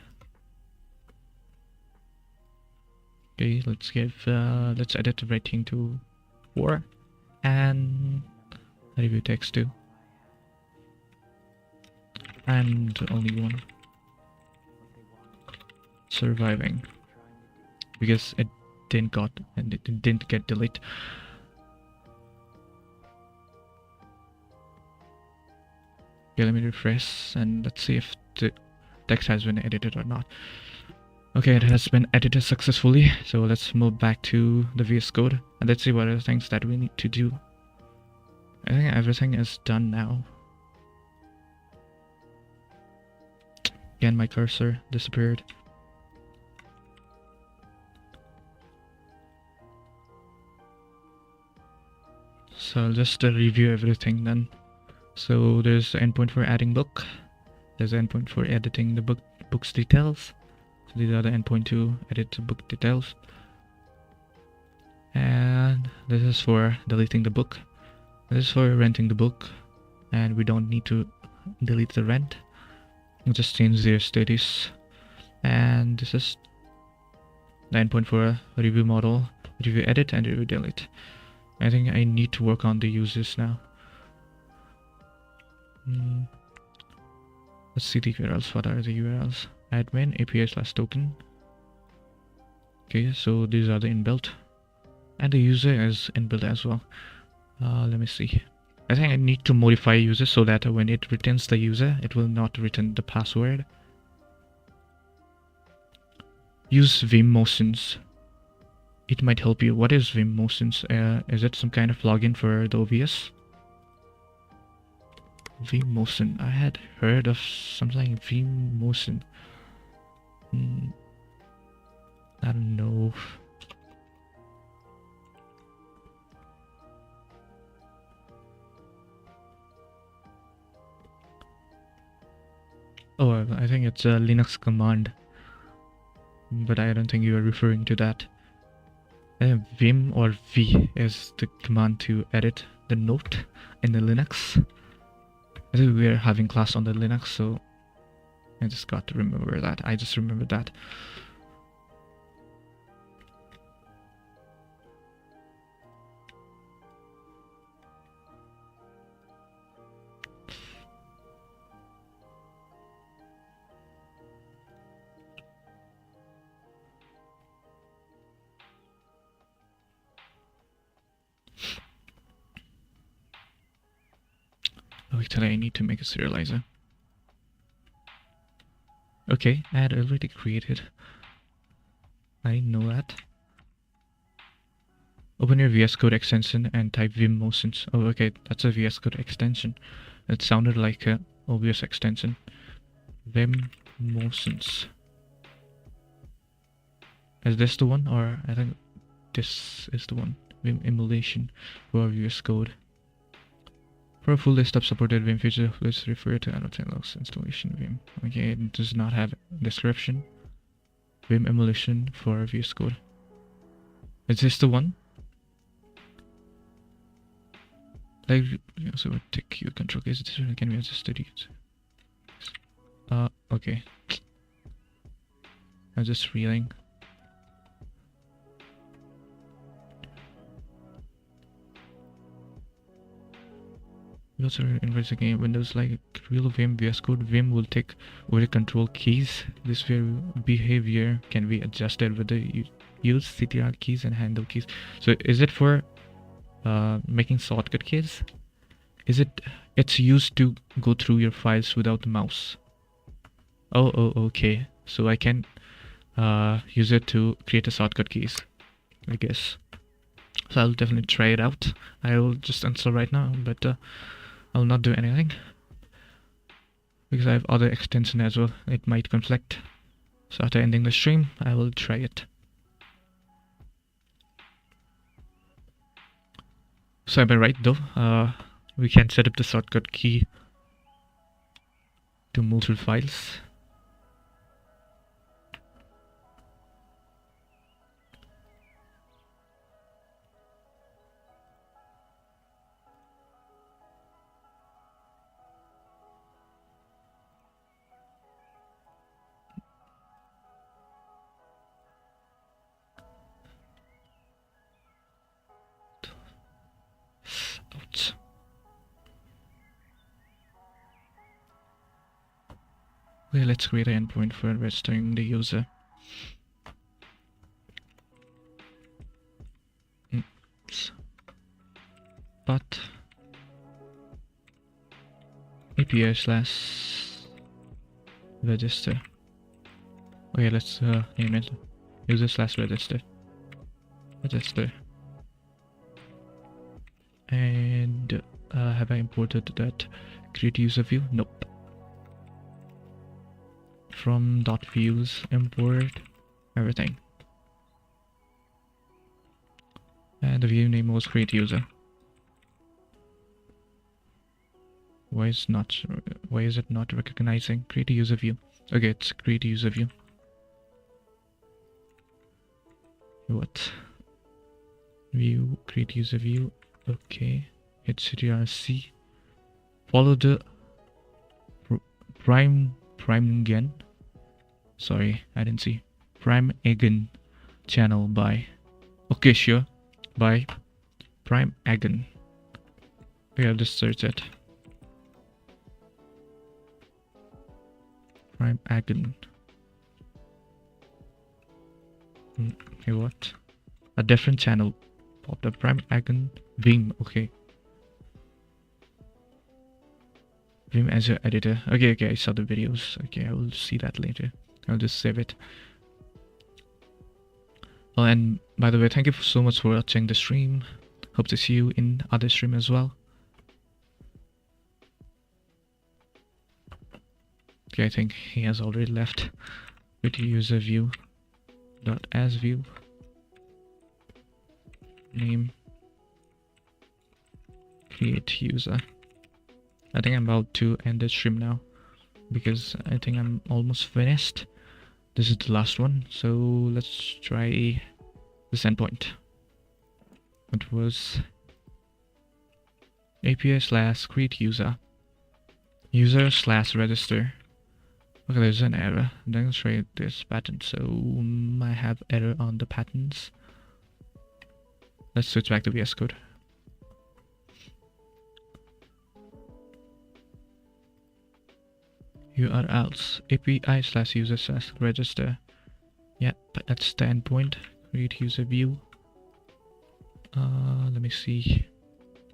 S1: Okay, let's edit the rating to 4 and review text 2 and only 1. Surviving, because it didn't get deleted. Okay, let me refresh and let's see if the text has been edited or not. Okay, it has been edited successfully, so let's move back to the VS Code and let's see what are the things that we need to do. I think everything is done now. Again, my cursor disappeared. So I'll just review everything then. So there's the endpoint for adding book. There's the endpoint for editing the book's details. So these are the endpoint to edit the book details. And this is for deleting the book. This is for renting the book. And we don't need to delete the rent. We'll just change their status. And this is the endpoint for a review model, review edit, and review delete. I think I need to work on the users now. Let's see the URLs. What are the URLs? Admin API/token. Okay, so these are the inbuilt, and the user is inbuilt as well. Let me see. I think I need to modify user so that when it returns the user, it will not return the password. Use Vim Motions. It might help you. What is Vim Motions? Is it some kind of plugin for the OBS? vMotion. I had heard of something vMotion. I don't know. Oh, I think it's a Linux command, but I don't think you are referring to that. Vim or V is the command to edit the note in the Linux. I think we are having class on the Linux, so I just got to remember that. I just remembered that. Oh, actually, I need to make a serializer. Okay, I had already created. I didn't know that. Open your VS Code extension and type vMotions. Oh, okay, that's a VS Code extension. It sounded like a OBS extension. vMotions. Is this the one, or I think this is the one? Vim emulation for VS Code. For a full list of supported Vim features, please refer to Annotations installation Vim. Okay, it does not have description. Vim emulation for VS Code. Is this the one? Like, so take Q control case can be adjusted. Okay. I'm just reeling. We also investigating Windows like real Vim VS Code. Vim will take over the control keys. This behavior can be adjusted with the use CTR keys and handle keys. So is it for making shortcut keys? It's used to go through your files without the mouse. Oh, okay. So I can use it to create a shortcut keys, I guess. So I'll definitely try it out. I will just install right now, but I'll not do anything because I have other extension as well. It might conflict. So after ending the stream, I will try it. So am I right though? We can set up the shortcut key to move through files. Ouch. Okay, let's create an endpoint for registering the user. But API / register. Okay, let's name it user / register. And have I imported that create user view? Nope. From .views import everything. And the view name was create user. Why is it not recognizing create a user view? Okay, it's create a user view. What? View, create user view. Okay, hit ctrl+C. Follow the prime again. Sorry, I didn't see. Prime again channel by. Okay, sure. By prime again. Okay, I'll just search it. Prime again. Okay, what? A different channel popped up. Prime again. Vim. Okay. Vim as your editor. Okay, I saw the videos. Okay, I will see that later. I'll just save it. Oh, and by the way, thank you so much for watching the stream. Hope to see you in other stream as well. Okay, I think he has already left. With user view dot as view name create user. I think I'm about to end the stream now because I think I'm almost finished. This is the last one, so let's try this endpoint. It was API slash create user slash register. Okay, there's an error. Then let's try this pattern. So I have error on the patterns. Let's switch back to VS Code. URLs API slash user slash register. Yeah, but that's the endpoint. Create user view. Let me see.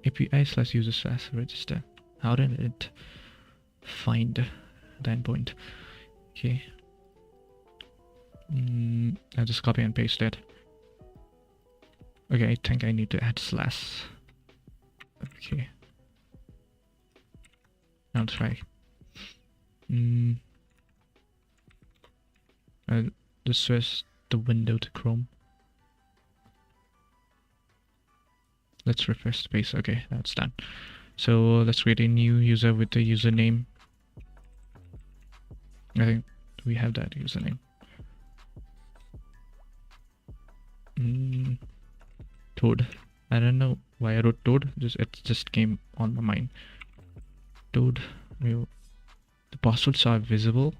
S1: API slash user slash register. How did it find the endpoint? Okay. I'll just copy and paste it. Okay, I think I need to add slash. Okay. I'll try. I'll just switch the window to Chrome. Let's refresh the page. Okay, that's done. So let's create a new user with the username. I think we have that username. Toad. I don't know why I wrote Toad. It just came on my mind. Toad. The passwords are visible.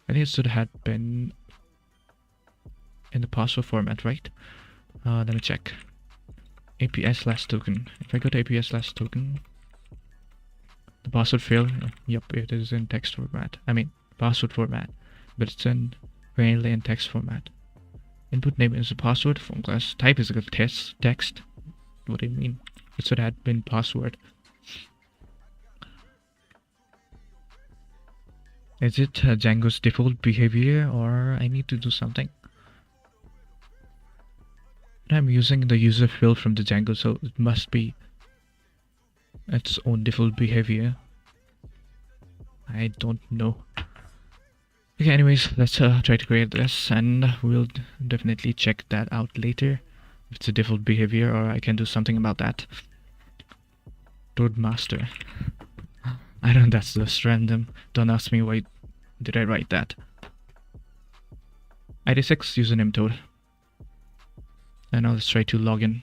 S1: I think it should have been in the password format, right? Let me check. API slash token. If I go to API slash token, the password field, yep, it is in text format. I mean, password format, but it's in mainly in text format. Input name is a password. Form class type is a text. What do you mean? It should have been password. Is it Django's default behavior, or I need to do something? I'm using the user field from the Django, so it must be its own default behavior. I don't know. Okay, anyways, let's try to create this, and we'll definitely check that out later. If it's a default behavior, or I can do something about that. Toad master. I don't. That's just random. Don't ask me why did I write that. ID6 username Toad. And now let's try to log in.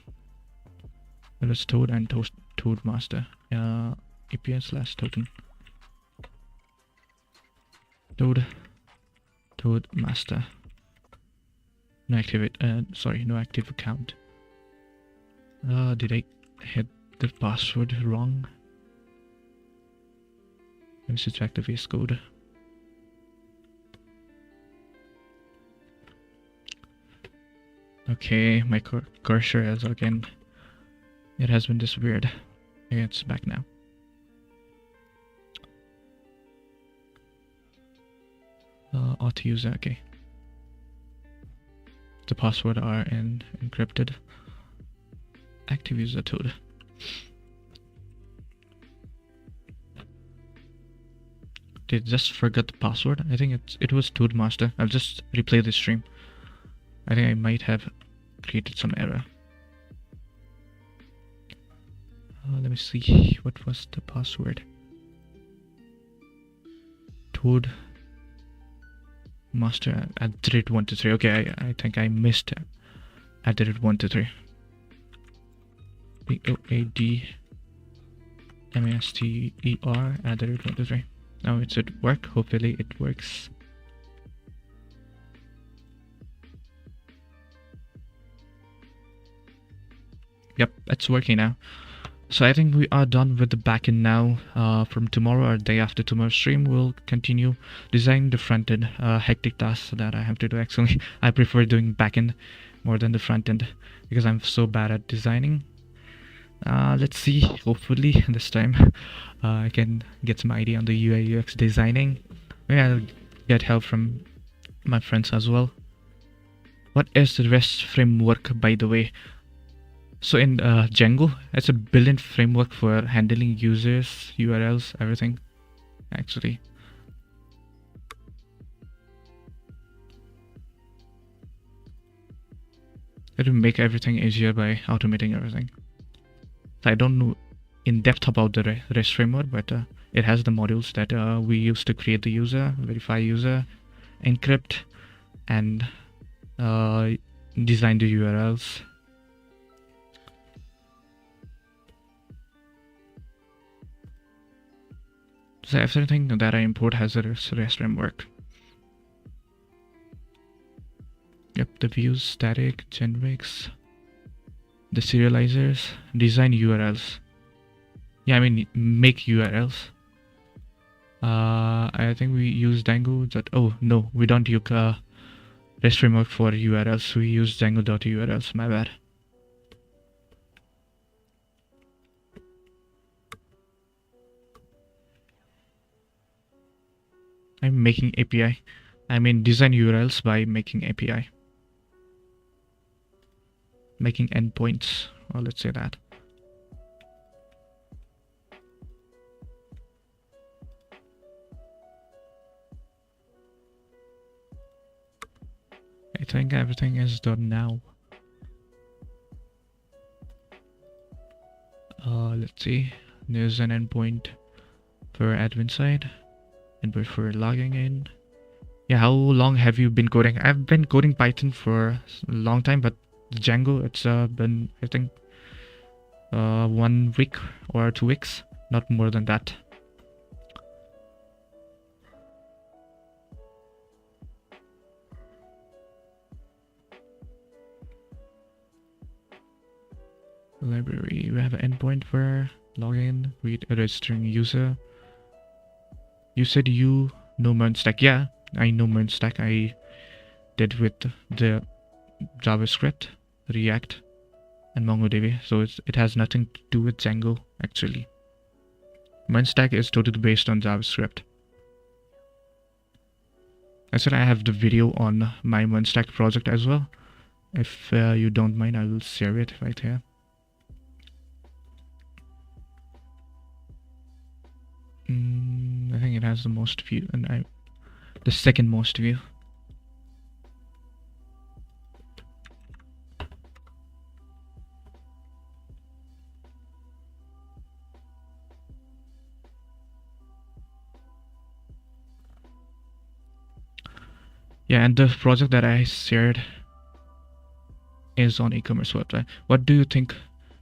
S1: Let's Toad and Toad master. API slash token. Toad master. No no active account. Did I hit the password wrong? Let me switch back to VS Code. Okay, my cursor has again. It has been disappeared. Okay, it's back now. Auth user, okay. The password are encrypted. Active user Toad. Did I just forget the password? I think it was Toad master. I'll just replay the stream. I think I might have created some error. Let me see. What was the password? Toad master @123. Okay, I think I missed @123. POADMASTER @123. Now it should work. Hopefully it works. Yep, it's working now. So I think we are done with the backend now. From tomorrow or day after tomorrow's stream, we'll continue designing the front end. Hectic tasks that I have to do. Actually, I prefer doing backend more than the front end because I'm so bad at designing. Let's see. Hopefully this time I can get some idea on the UI UX designing. Maybe I'll get help from my friends as well. What is the REST framework, by the way? So in Django, it's a built-in framework for handling users, URLs, everything. actually. It will make everything easier by automating everything. So I don't know in depth about the REST framework, but it has the modules that we use to create the user, verify user, encrypt, and design the URLs. So everything that I import has a REST framework. Yep, the views, static, generics, the serializers, design URLs. Yeah, I mean make URLs. I think we use Django. Oh no, we don't use REST framework for URLs. We use Django.urls. My bad. I'm making API. I mean design URLs by making API. Making endpoints, or let's say that. I think everything is done now. Let's see. There's an endpoint for admin side, endpoint for logging in. Yeah, how long have you been coding? I've been coding Python for a long time, but Django, it's been, I think, 1 week or 2 weeks, not more than that. Library, we have an endpoint for login, read registering user. You said you know MERN-stack. Yeah, I know MERN-stack. I did with the JavaScript, React, and MongoDB. So it has nothing to do with Django actually. MERN-stack is totally based on JavaScript. I said I have the video on my MERN-stack project as well. If you don't mind, I will share it right here. I think it has the most view, and the second most view. Yeah, and the project that I shared is on e-commerce website. What do you think?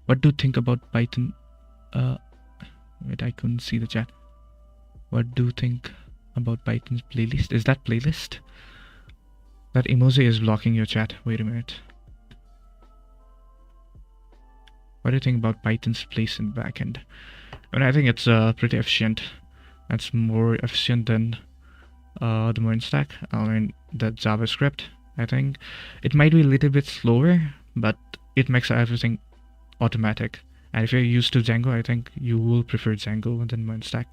S1: What do you think about Python? Wait, I couldn't see the chat. What do you think about Python's playlist? Is that playlist? That emoji is blocking your chat. Wait a minute. What do you think about Python's place in backend? I think it's pretty efficient. It's more efficient than the MERN-stack. I mean, the JavaScript. I think it might be a little bit slower, but it makes everything automatic. And if you're used to Django, I think you will prefer Django than MERN-stack.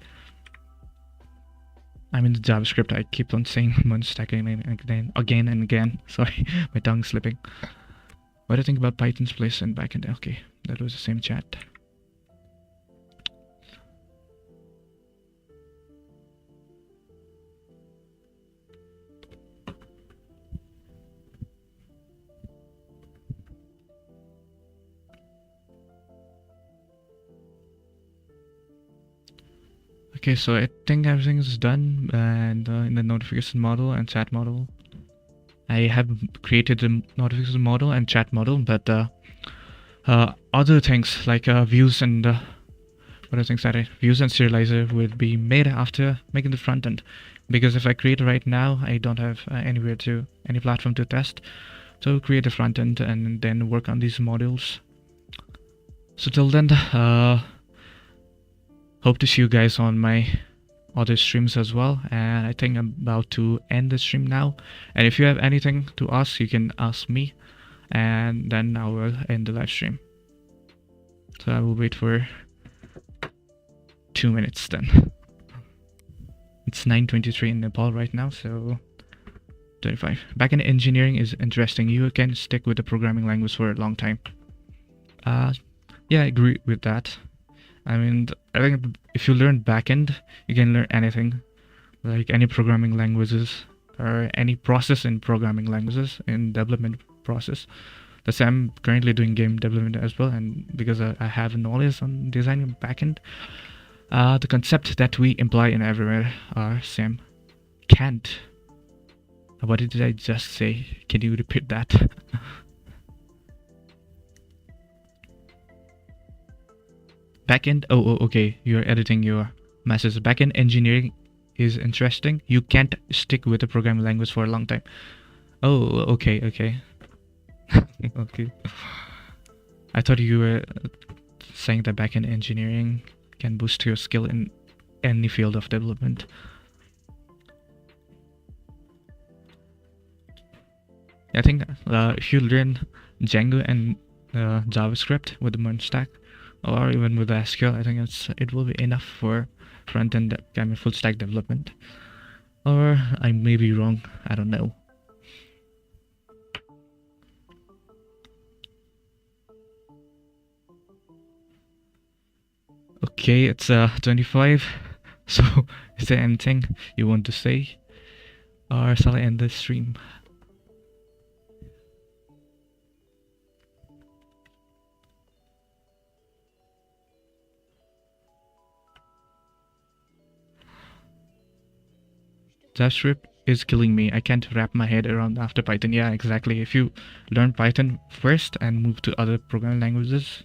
S1: I mean the JavaScript, I keep on saying MERN-stack again and again. Sorry, my tongue's slipping. What do you think about Python's place in backend? Okay, that was the same chat. Okay, so I think everything is done, and in the notification model and chat model, I have created the notification model and chat model, but other things like views and what are things that views and serializer will be made after making the front end, because if I create it right now, I don't have any platform to test. So create a front end and then work on these modules. So till then, hope to see you guys on my other streams as well, and I think I'm about to end the stream now. And if you have anything to ask, you can ask me, and then I will end the live stream. So I will wait for 2 minutes then. It's 9:23 in Nepal right now, so 25. Backend engineering is interesting. You can stick with the programming language for a long time. Yeah, I agree with that. I mean, I think if you learn backend, you can learn anything, like any programming languages or any process in programming languages in development process. That's why I'm currently doing game development as well, and because I have knowledge on designing backend, the concept that we imply in everywhere are same. Can't. What did I just say? Can you repeat that? Backend. Oh, okay. You're editing your message. Backend engineering is interesting. You can't stick with a programming language for a long time. Oh, okay. Okay. I thought you were saying that backend engineering can boost your skill in any field of development. I think if you learn Django and JavaScript with the merge stack, or even with the SQL, I think it will be enough for front-end, I mean full-stack development. Or I may be wrong. I don't know. Okay, it's 25. So, is there anything you want to say, or shall I end the stream? JavaScript is killing me. I can't wrap my head around after Python. Yeah, exactly. If you learn Python first and move to other programming languages,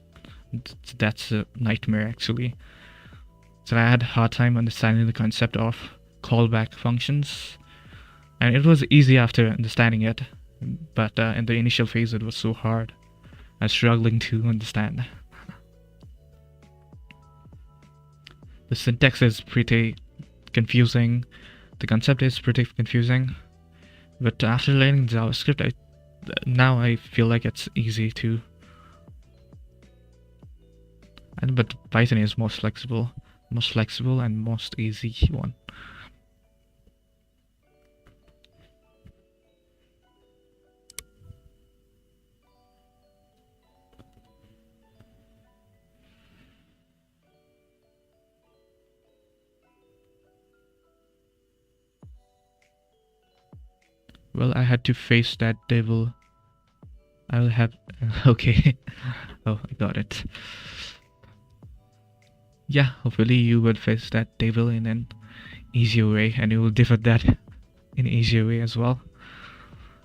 S1: that's a nightmare actually. So I had a hard time understanding the concept of callback functions, and it was easy after understanding it, but in the initial phase it was so hard. I was struggling to understand. The syntax is pretty confusing. The concept is pretty confusing, but after learning JavaScript, now I feel like it's easy to. But Python is most flexible and most easy one. Well, I had to face that devil. I will have. Okay. Oh, I got it. Yeah, hopefully you will face that devil in an easier way, and you will defeat that in an easier way as well.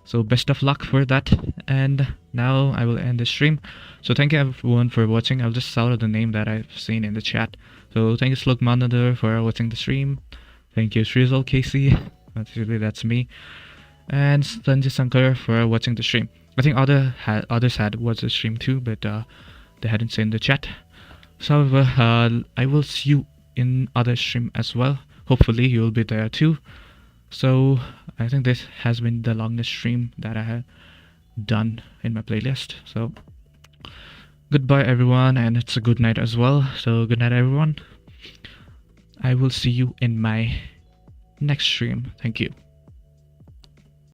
S1: So best of luck for that, and now I will end the stream. So thank you everyone for watching. I'll just shout out the name that I've seen in the chat. So thank you Slug Monitor for watching the stream. Thank you Shrizal Casey. That's me. And Sanjay Sankar for watching the stream. I think others had watched the stream too, but they hadn't seen the chat. So I will see you in other stream as well. Hopefully you'll be there too. So I think this has been the longest stream that I have done in my playlist. So goodbye everyone, and it's a good night as well. So good night everyone. I will see you in my next stream. Thank you.